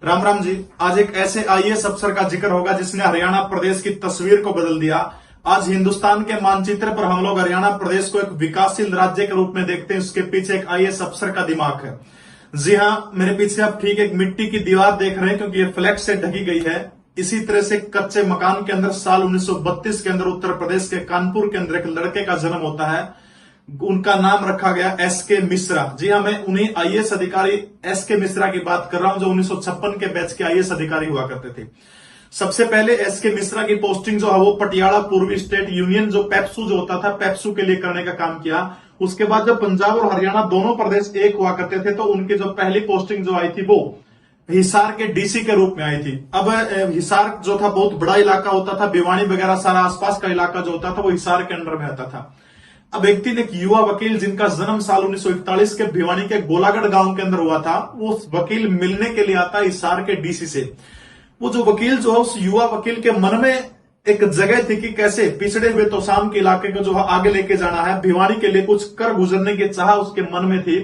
राम राम जी। आज एक ऐसे आईएएस अफसर का जिक्र होगा जिसने हरियाणा प्रदेश की तस्वीर को बदल दिया। आज हिंदुस्तान के मानचित्र पर हम लोग हरियाणा प्रदेश को एक विकासशील राज्य के रूप में देखते हैं। उसके पीछे एक आईएएस अफसर का दिमाग है। जी हाँ, मेरे पीछे आप ठीक एक मिट्टी की दीवार देख रहे हैं क्योंकि ये फ्लैक्स से ढकी गई है। इसी तरह से कच्चे मकान के अंदर साल 1932 के अंदर उत्तर प्रदेश के कानपुर के अंदर एक लड़के का जन्म होता है। उनका नाम रखा गया एसके मिश्रा। जी हाँ, मैं उन्हीं आईएएस अधिकारी एसके मिश्रा की बात कर रहा हूं जो 1956 के बैच के आईएएस अधिकारी हुआ करते थे। सबसे पहले एसके मिश्रा की पोस्टिंग जो है वो पटियाला पूर्वी स्टेट यूनियन जो पेप्सू जो होता था पेप्सू के लिए करने का काम किया। उसके बाद जब पंजाब और हरियाणा दोनों प्रदेश एक हुआ करते थे तो उनकी जो पहली पोस्टिंग जो आई थी वो हिसार के डीसी के रूप में आई थी। अब हिसार जो था बहुत बड़ा इलाका होता था, भिवानी वगैरह सारा आसपास का इलाका जो होता था वो हिसार के अंडर में आता था। अब एक दिन एक युवा वकील जिनका जन्म साल 1941 के भिवानी के गोलागढ़ गांव के अंदर हुआ था, वो वकील मिलने के लिए आता है हिसार के डीसी से। वो जो वकील जो है उस युवा वकील के मन में एक जगह थी कि कैसे पिछड़े हुए तोशाम के इलाके को जो है आगे लेके जाना है, भिवानी के लिए कुछ कर गुजरने की चाह उसके मन में थी।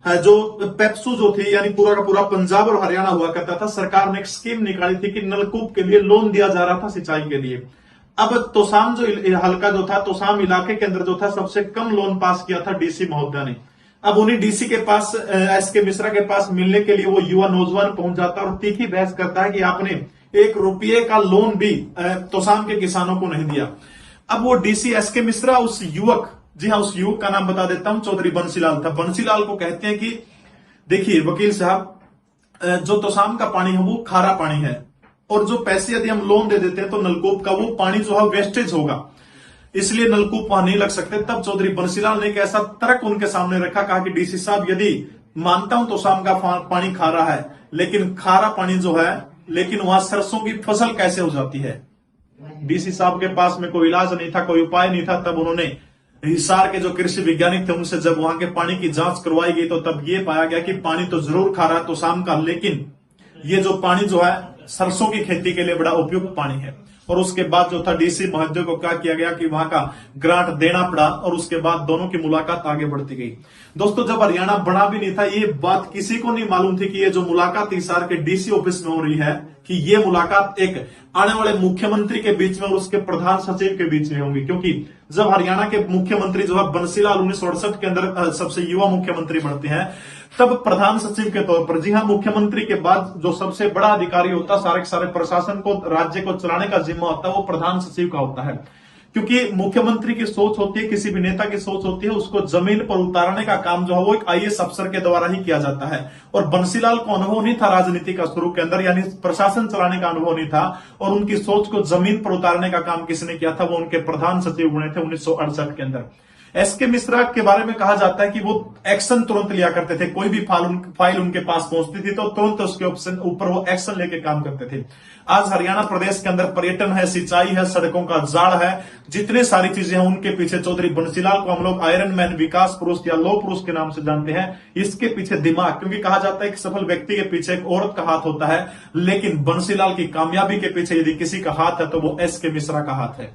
जो पेप्सू जो थी यानी पूरा का पूरा पंजाब और हरियाणा हुआ करता था, सरकार ने एक स्कीम निकाली थी कि नलकूप के लिए लोन दिया जा रहा था सिंचाई के लिए। अब तोशाम जो हल्का जो था, तोशाम इलाके के अंदर जो था सबसे कम लोन पास किया था डीसी महोदय ने। अब उन्हीं डीसी के पास एसके मिश्रा के पास मिलने के लिए वो युवा नौजवान पहुंच जाता है और तीखी बहस करता है कि आपने 1 रुपये का लोन भी तोशाम के किसानों को नहीं दिया। अब वो डीसी एसके मिश्रा उस युवक, जी हाँ उस युवक का नाम बता देता हूं, चौधरी बंसीलाल था। बंसीलाल को कहते हैं कि देखिए वकील साहब, जो तोशाम का पानी है वो खारा पानी है और जो पैसे यदि हम लोन दे देते हैं तो नलकूप का वो पानी जो है वेस्टेज होगा, इसलिए नलकूप वहां नहीं लग सकते। तब चौधरी बंसीलाल ने एक ऐसा तर्क उनके सामने रखा, कहा कि डीसी साहब यदि मानता हूं तोशाम का पानी खारा है, लेकिन खारा पानी जो है, लेकिन वहां सरसों की फसल कैसे हो जाती है। डीसी साहब के पास में कोई इलाज नहीं था, कोई उपाय नहीं था। तब उन्होंने हिसार के जो कृषि वैज्ञानिक थे उनसे जब वहां के पानी की जांच करवाई गई तो तब ये पाया गया कि पानी तो जरूर खारा है तोशाम का, लेकिन ये जो पानी जो है सरसों की खेती के लिए बड़ा उपयुक्त पानी है। और उसके बाद जो था डीसी महोदय को क्या किया गया कि वहां का ग्रांट देना पड़ा और उसके बाद दोनों की मुलाकात आगे बढ़ती गई। दोस्तों, जब हरियाणा बना भी नहीं था, ये बात किसी को नहीं मालूम थी कि ये जो मुलाकात हिसार के डीसी ऑफिस में हो रही है कि ये मुलाकात एक आने वाले मुख्यमंत्री के बीच में और उसके प्रधान सचिव के बीच में होंगी। क्योंकि जब हरियाणा के मुख्यमंत्री जो है बंसीलाल 1968 के अंदर सबसे युवा मुख्यमंत्री बनते हैं, तब प्रधान सचिव के तौर पर, जी हाँ, मुख्यमंत्री के बाद जो सबसे बड़ा अधिकारी होता है, सारे के सारे प्रशासन को, राज्य को चलाने का जिम्मा होता है, वो प्रधान सचिव का होता है। क्योंकि मुख्यमंत्री की सोच होती है, किसी भी नेता की सोच होती है, उसको जमीन पर उतारने का काम जो है वो एक आईएएस अफसर के द्वारा ही किया जाता है। और बंसीलाल को अनुभव नहीं था राजनीति का शुरू के अंदर, यानी प्रशासन चलाने का अनुभव नहीं था, और उनकी सोच को जमीन पर उतारने का काम किसने किया था, वो उनके प्रधान सचिव बने थे 1968 के अंदर। एसके मिश्रा के बारे में कहा जाता है कि वो एक्शन तुरंत लिया करते थे। कोई भी फाइल उनके पास पहुंचती थी तो तुरंत उसके ऊपर वो एक्शन लेके काम करते थे। आज हरियाणा प्रदेश के अंदर पर्यटन है, सिंचाई है, सड़कों का जाड़ है, जितने सारी चीजें हैं उनके पीछे चौधरी बंसीलाल को हम लोग आयरन मैन, विकास पुरुष या लौह पुरुष के नाम से जानते हैं। इसके पीछे दिमाग, क्योंकि कहा जाता है कि सफल व्यक्ति के पीछे एक औरत का हाथ होता है, लेकिन बंसीलाल की कामयाबी के पीछे यदि किसी का हाथ है तो वो एसके मिश्रा का हाथ है।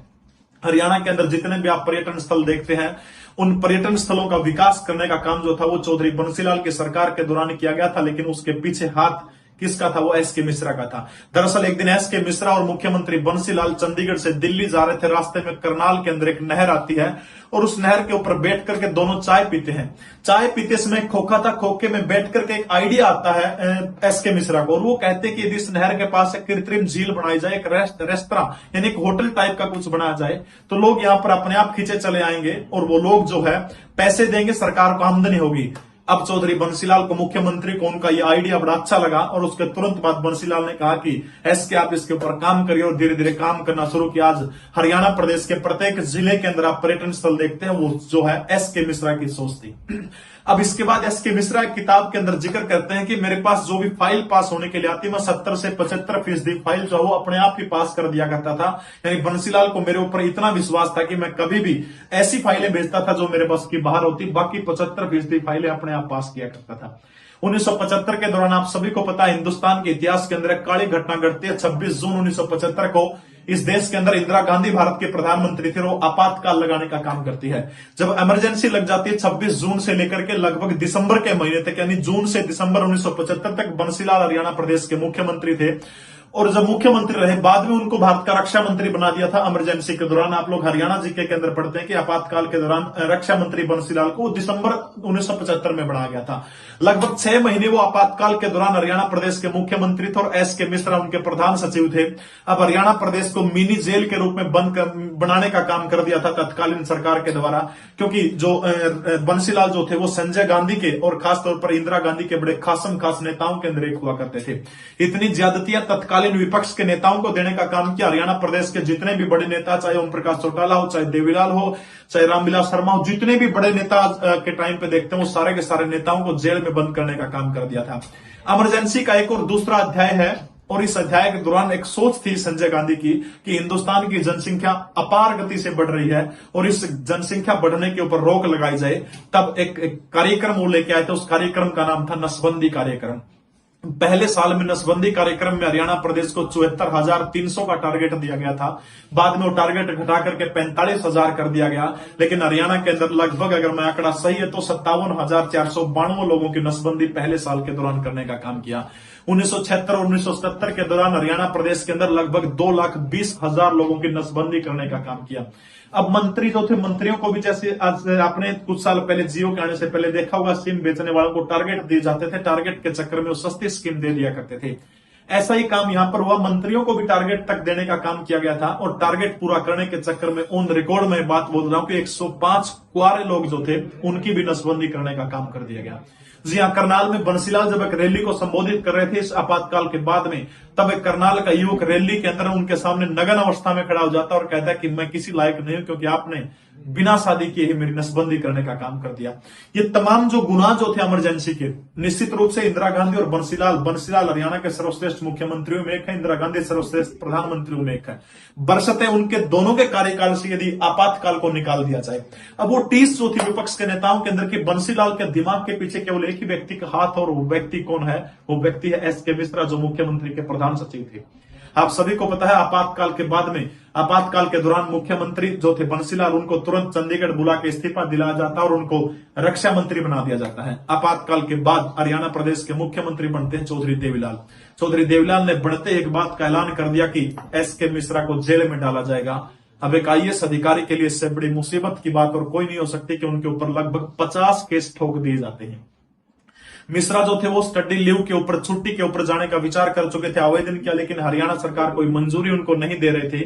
हरियाणा के अंदर जितने भी आप पर्यटन स्थल देखते हैं, उन पर्यटन स्थलों का विकास करने का काम जो था वो चौधरी बंसीलाल की सरकार के दौरान किया गया था, लेकिन उसके पीछे हाथ किसका था, वो एसके मिश्रा का था। दरअसल एक दिन एसके मिश्रा और मुख्यमंत्री बंसीलाल चंडीगढ़ से दिल्ली जा रहे थे। रास्ते में करनाल के अंदर एक नहर आती है और उस नहर के ऊपर बैठ करके दोनों चाय पीते हैं। चाय पीते समय खोखा था, खोखे में बैठ करके एक आइडिया आता है एसके मिश्रा को, और वो कहते हैं कि यदि इस नहर के पास एक कृत्रिम झील बनाई जाए, एक रेस्तरां यानी एक होटल टाइप का कुछ बनाया जाए, तो लोग यहाँ पर अपने आप खींचे चले आएंगे और वो लोग जो है पैसे देंगे, सरकार को आमदनी होगी। अब चौधरी बंसीलाल को, मुख्यमंत्री को, उनका ये आइडिया बड़ा अच्छा लगा और उसके तुरंत बाद बंसीलाल ने कहा कि एसके आप इसके ऊपर काम करिए, और धीरे धीरे काम करना शुरू किया। आज हरियाणा प्रदेश के प्रत्येक जिले के अंदर आप पर्यटन स्थल देखते हैं, वो जो है एसके मिश्रा की सोच थी। अब इसके बाद एसके मिश्रा एक किताब के अंदर जिक्र करते हैं कि मेरे पास जो भी फाइल पास होने के लिए आती, मैं 70 से 75% फाइल जो वो अपने आप ही पास कर दिया करता था। यानी बंसीलाल को मेरे ऊपर इतना विश्वास था कि मैं कभी भी ऐसी फाइलें भेजता था जो मेरे बस की बाहर होती, बाकी 75% फाइलें अपने आप पास किया करता था। 1975 के दौरान आप सभी को पता है हिंदुस्तान के इतिहास के अंदर एक काली घटना घटती है। 26 जून 1975 को इस देश के अंदर इंदिरा गांधी भारत के प्रधानमंत्री थे, वो आपातकाल लगाने का काम करती है। जब इमरजेंसी लग जाती है 26 जून से लेकर के लगभग दिसंबर के महीने तक, यानी जून से दिसंबर 1975 तक बंसीलाल हरियाणा प्रदेश के मुख्यमंत्री थे। और जब मुख्यमंत्री रहे, बाद में उनको भारत का रक्षा मंत्री बना दिया था इमरजेंसी के दौरान। आप लोग हरियाणा जीके के अंदर पढ़ते हैं कि आपातकाल के दौरान रक्षा मंत्री बंसीलाल को दिसंबर 1975 में बनाया गया था। लगभग 6 महीने वो आपातकाल के दौरान हरियाणा प्रदेश के मुख्यमंत्री थे और एस के मिश्रा उनके प्रधान सचिव थे। अब हरियाणा प्रदेश को मिनी जेल के रूप में बनाने का काम कर दिया था तत्कालीन सरकार के द्वारा, क्योंकि जो बंसीलाल जो थे वो संजय गांधी के और खासतौर पर इंदिरा गांधी के बड़े खास नेताओं के अंदर एक हुआ करते थे। इतनी ज्यादतियां तत्कालीन विपक्ष के नेताओं को देने का काम किया। हरियाणा प्रदेश के जितने भी बड़े नेता, चाहे ओम प्रकाश चौटाला हो, चाहे देवीलाल हो, चाहे रामविलास शर्मा हो, जितने भी बड़े नेता के टाइम पे देखते हैं, वो सारे के सारे नेताओं को जेल में बंद करने का काम कर दिया था। इमरजेंसी का एक और दूसरा अध्याय है, और इस अध्याय के दौरान एक सोच थी संजय गांधी की कि हिंदुस्तान की जनसंख्या अपार गति से बढ़ रही है और इस जनसंख्या बढ़ने के ऊपर रोक लगाई जाए। तब एक कार्यक्रम वो लेके आए थे, उस कार्यक्रम का नाम था नसबंदी कार्यक्रम। पहले साल में नसबंदी कार्यक्रम में हरियाणा प्रदेश को 74,300 का टारगेट दिया गया था। बाद में वो टारगेट घटा करके 45,000 कर दिया गया। लेकिन हरियाणा के अंदर लगभग, अगर मैं आंकड़ा सही है तो 57,492 लोगों की नसबंदी पहले साल के दौरान करने का काम किया। 1976 और 1970 के दौरान हरियाणा प्रदेश के अंदर लगभग 2,20,000 लोगों की नसबंदी करने का काम किया। अब मंत्री जो थे, मंत्रियों को भी जैसे आपने कुछ साल पहले जियो के आने से पहले देखा होगा, सिम बेचने वालों को टारगेट दिए जाते थे, टारगेट के चक्कर में वो सस्ती स्कीम दे दिया करते थे। ऐसा ही काम यहां पर हुआ, मंत्रियों को भी टारगेट तक देने का काम किया गया था और टारगेट पूरा करने के चक्कर में ऑन रिकॉर्ड में बात बोल रहा हूं कि 105 कुआरे लोग जो थे उनकी भी नसबंदी करने का काम कर दिया गया। जी हां, करनाल में बंसीलाल जब एक रैली को संबोधित कर रहे थे इस आपातकाल के बाद में, तब एक करनाल का युवक रैली के अंदर उनके सामने नग्न अवस्था में खड़ा हो जाता और कहता है कि मैं किसी लायक नहीं हूं क्योंकि आपने बिना शादी किए ही मेरी नसबंदी करने का काम कर दिया। ये तमाम जो गुनाह जो थे इमरजेंसी के, निश्चित रूप से इंदिरा गांधी और बंसीलाल हरियाणा के सर्वश्रेष्ठ मुख्यमंत्रियों में एक है, इंदिरा गांधी सर्वश्रेष्ठ प्रधानमंत्रियों में एक है। बरसते उनके दोनों के कार्यकाल से यदि आपातकाल को निकाल दिया जाए, अब वो टीस जो थी विपक्ष के नेताओं के अंदर की, बंसीलाल के दिमाग के पीछे केवल एक ही व्यक्ति का हाथ, और वो व्यक्ति कौन है? वो व्यक्ति है एस के मिश्रा, जो मुख्यमंत्री के प्रधान सचिव थे। आप सभी को पता है आपातकाल के बाद में, आपातकाल के दौरान मुख्यमंत्री जो थे बंसीलाल, उनको तुरंत चंडीगढ़ बुला के इस्तीफा दिलाया जाता है और उनको रक्षा मंत्री बना दिया जाता है। आपातकाल के बाद हरियाणा प्रदेश के मुख्यमंत्री बनते हैं चौधरी देवीलाल। चौधरी देवीलाल ने बढ़ते एक बात का ऐलान कर दिया कि एस के मिश्रा को जेल में डाला जाएगा। अब एक आईएएस अधिकारी के लिए इससे बड़ी मुसीबत की बात और कोई नहीं हो सकती कि उनके ऊपर लगभग 50 केस ठोक दिए जाते हैं। मिश्रा जो थे वो स्टडी लीव के ऊपर, छुट्टी के ऊपर जाने का विचार कर चुके थे, आवेदन किया, लेकिन हरियाणा सरकार कोई मंजूरी उनको नहीं दे रहे थे।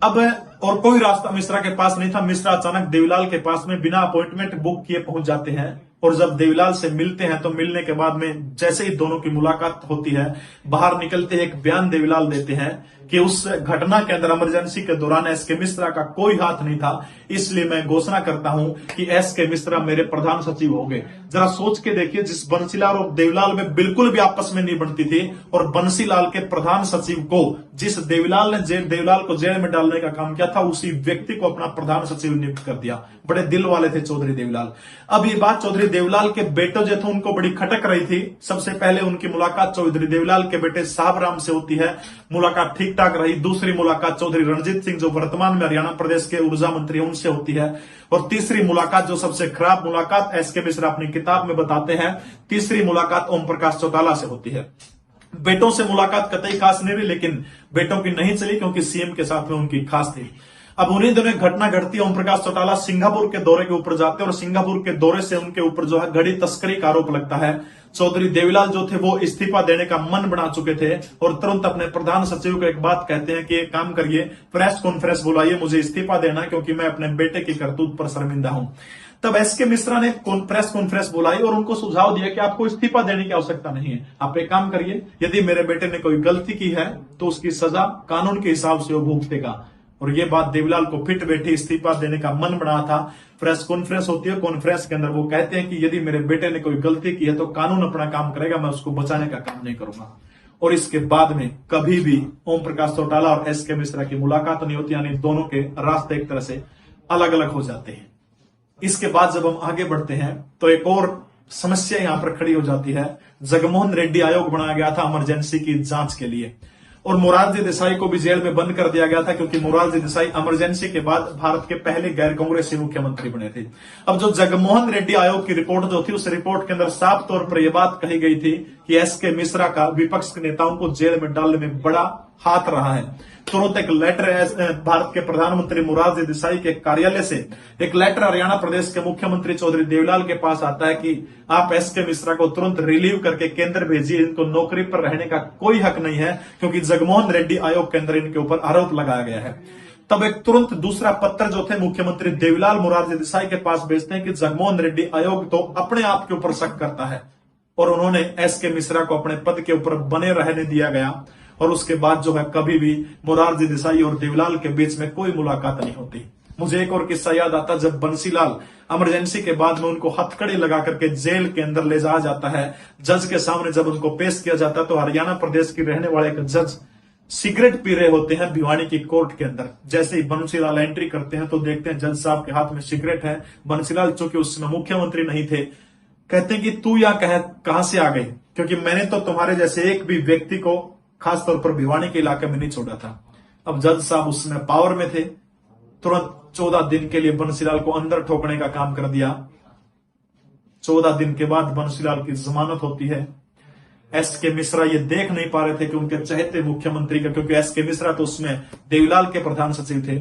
अब और कोई रास्ता मिश्रा के पास नहीं था। मिश्रा अचानक देवीलाल के पास में बिना अपॉइंटमेंट बुक किए पहुंच जाते हैं और जब देवीलाल से मिलते हैं तो मिलने के बाद में जैसे ही दोनों की मुलाकात होती है, बाहर निकलते एक बयान देवीलाल देते हैं कि उस घटना के अंदर इमरजेंसी के दौरान एस के मिश्रा का कोई हाथ नहीं था, इसलिए मैं घोषणा करता हूं कि एस के मिश्रा मेरे प्रधान सचिव हो गए। जरा सोच के देखिए, जिस बंसीलाल और देवीलाल में बिल्कुल भी आपस में नहीं बनती थी, और बंसीलाल के प्रधान सचिव को जिस देवीलाल ने देवीलाल को जेल में डालने का काम किया था, उसी व्यक्ति को अपना प्रधान सचिव नियुक्त कर दिया। बड़े दिल वाले थे चौधरी देवीलाल। अब ये बात चौधरी देवीलाल के बेटों जो थे उनको बड़ी खटक रही थी। सबसे पहले उनकी मुलाकात चौधरी देवीलाल के बेटे साहब राम से होती है, मुलाकात ठीक ठाक रही। दूसरी मुलाकात चौधरी रणजीत सिंह, जो वर्तमान में हरियाणा प्रदेश के ऊर्जा मंत्री, उनसे होती है। और तीसरी मुलाकात, जो सबसे खराब मुलाकात, एस के मिश्रा अपनी किताब में बताते हैं, तीसरी मुलाकात ओम प्रकाश चौटाला से होती है। बेटों से मुलाकात कतई खास नहीं रही, लेकिन बेटों की नहीं चली क्योंकि सीएम के साथ में उनकी खास थी। अब उन्हीं दिनों एक घटना घटती है, ओम प्रकाश चौटाला सिंगापुर के दौरे के ऊपर जाते हैं और सिंगापुर के दौरे से उनके ऊपर जो है घड़ी तस्करी का आरोप लगता है। चौधरी देवीलाल जो थे वो इस्तीफा देने का मन बना चुके थे और तुरंत अपने प्रधान सचिव को एक बात कहते हैं कि एक काम करिए, प्रेस कॉन्फ्रेंस बुलाइए, मुझे इस्तीफा देना क्योंकि मैं अपने बेटे की करतूत पर शर्मिंदा हूं। तब एस के मिश्रा ने प्रेस कॉन्फ्रेंस बुलाई और उनको सुझाव दिया कि आपको इस्तीफा देने की आवश्यकता नहीं है, आप एक काम करिए, यदि मेरे बेटे ने कोई गलती की है तो उसकी सजा कानून के हिसाब से वो भुगतेगा। और ये बात देवीलाल को फिट बैठी, इस्तीफा देने का मन बना था। प्रेस कॉन्फ्रेंस होती है, कॉन्फ्रेंस के अंदर वो कहते हैं कि यदि मेरे बेटे ने कोई गलती की है तो कानून अपना काम करेगा, मैं उसको बचाने का काम नहीं करूंगा। और इसके बाद में कभी भी ओम प्रकाश चौटाला और एस के मिश्रा की मुलाकात नहीं होती, यानी दोनों के रास्ते एक तरह से अलग अलग हो जाते हैं। इसके बाद जब हम आगे बढ़ते हैं तो एक और समस्या यहां पर खड़ी हो जाती है। जगमोहन रेड्डी आयोग बनाया गया था इमरजेंसी की जांच के लिए, और मोरारजी देसाई को भी जेल में बंद कर दिया गया था, क्योंकि मोरारजी देसाई इमरजेंसी के बाद भारत के पहले गैर कांग्रेसी मुख्यमंत्री बने थे। अब जो जगमोहन रेड्डी आयोग की रिपोर्ट जो थी, उस रिपोर्ट के अंदर साफ तौर पर यह बात कही गई थी कि एसके मिश्रा का विपक्ष के नेताओं को जेल में डालने में बड़ा हाथ रहा है। तुरंत एक लेटर भारत के प्रधानमंत्री मोरारजी देसाई के कार्यालय से एक लेटर हरियाणा प्रदेश के मुख्यमंत्री चौधरी देवलाल के पास आता है कि आप एसके मिश्रा को तुरंत रिलीव करके केंद्र भेजिए, इनको नौकरी पर रहने का कोई हक नहीं है, क्योंकि जगमोहन रेड्डी आयोग के अंदर इनके ऊपर आरोप लगाया गया है। तब एक तुरंत दूसरा पत्र जो थे मुख्यमंत्री देवलाल मोरारजी देसाई के पास भेजते हैं कि जगमोहन रेड्डी आयोग तो अपने आप के ऊपर शक करता है, और उन्होंने एसके मिश्रा को अपने पद के ऊपर बने रहने दिया गया। और उसके बाद जो है कभी भी मोरारजी देसाई और देवलाल के बीच में कोई मुलाकात नहीं होती। मुझे एक और किस्सा याद आता, जब बंसीलाल इमरजेंसी के बाद में उनको हथकड़ी लगा करके जेल के अंदर ले जाया जाता है, जज के सामने जब उनको पेश किया जाता है, तो हरियाणा प्रदेश की रहने वाले एक जज सिगरेट पी रहे होते हैं भिवानी की कोर्ट के अंदर। जैसे ही बंसीलाल एंट्री करते हैं तो देखते हैं जज साहब के हाथ में सिगरेट है। बंसीलाल चूंकि उस समय मुख्यमंत्री नहीं थे, कहते हैं कि तू यहाँ कहां से आ गई, क्योंकि मैंने तो तुम्हारे जैसे एक भी व्यक्ति को खासतौर पर भिवानी के इलाके में नहीं छोड़ा था। अब जज साहब उस समय पावर में थे, तुरंत 14 दिन के लिए बंसीलाल को अंदर ठोकने का काम कर दिया। 14 दिन के बाद बंसीलाल की जमानत होती है। एसके मिश्रा ये देख नहीं पा रहे थे कि उनके चहेते मुख्यमंत्री का, क्योंकि एसके मिश्रा तो उसमें देवलाल के प्रधान सचिव थे,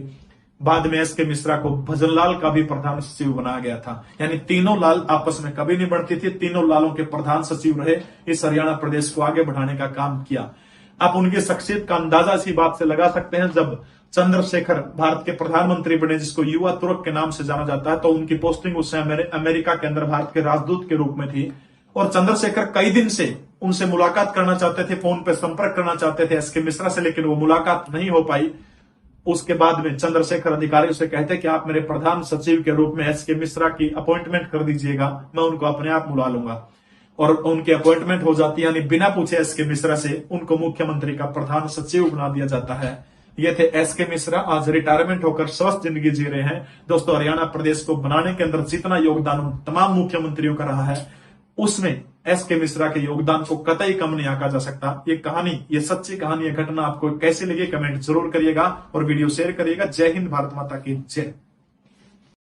बाद में एसके मिश्रा को भजनलाल का भी प्रधान सचिव बनाया गया था। यानी तीनों लाल आपस में कभी नहीं बढ़ती थी, तीनों लालों के प्रधान सचिव रहे, इस हरियाणा प्रदेश को आगे बढ़ाने का काम किया। आप उनकी शख्सियत का अंदाजा इसी बात से लगा सकते हैं, जब चंद्रशेखर भारत के प्रधानमंत्री बने, जिसको युवा तुर्क के नाम से जाना जाता है, तो उनकी पोस्टिंग उस समय अमेरिका के अंदर भारत के राजदूत के रूप में थी। और चंद्रशेखर कई दिन से उनसे मुलाकात करना चाहते थे, फोन पे संपर्क करना चाहते थे एसके मिश्रा से, लेकिन वो मुलाकात नहीं हो पाई। उसके बाद में चंद्रशेखर अधिकारियों से कहते कि आप मेरे प्रधान सचिव के रूप में एसके मिश्रा की अपॉइंटमेंट कर दीजिएगा, मैं उनको अपने आप बुला लूंगा। और उनकी अपॉइंटमेंट हो जाती है, यानी बिना पूछे एसके मिश्रा से उनको मुख्यमंत्री का प्रधान सचिव बना दिया जाता है। ये थे एसके मिश्रा, आज रिटायरमेंट होकर स्वस्थ जिंदगी जी रहे हैं। दोस्तों, हरियाणा प्रदेश को बनाने के अंदर जितना योगदान उन तमाम मुख्यमंत्रियों का रहा है, उसमें एसके मिश्रा के योगदान को कतई कम नहीं आंका जा सकता। ये कहानी, ये सच्ची कहानी, ये घटना आपको कैसी लगी कमेंट जरूर करिएगा और वीडियो शेयर करिएगा। जय हिंद, भारत माता की जय।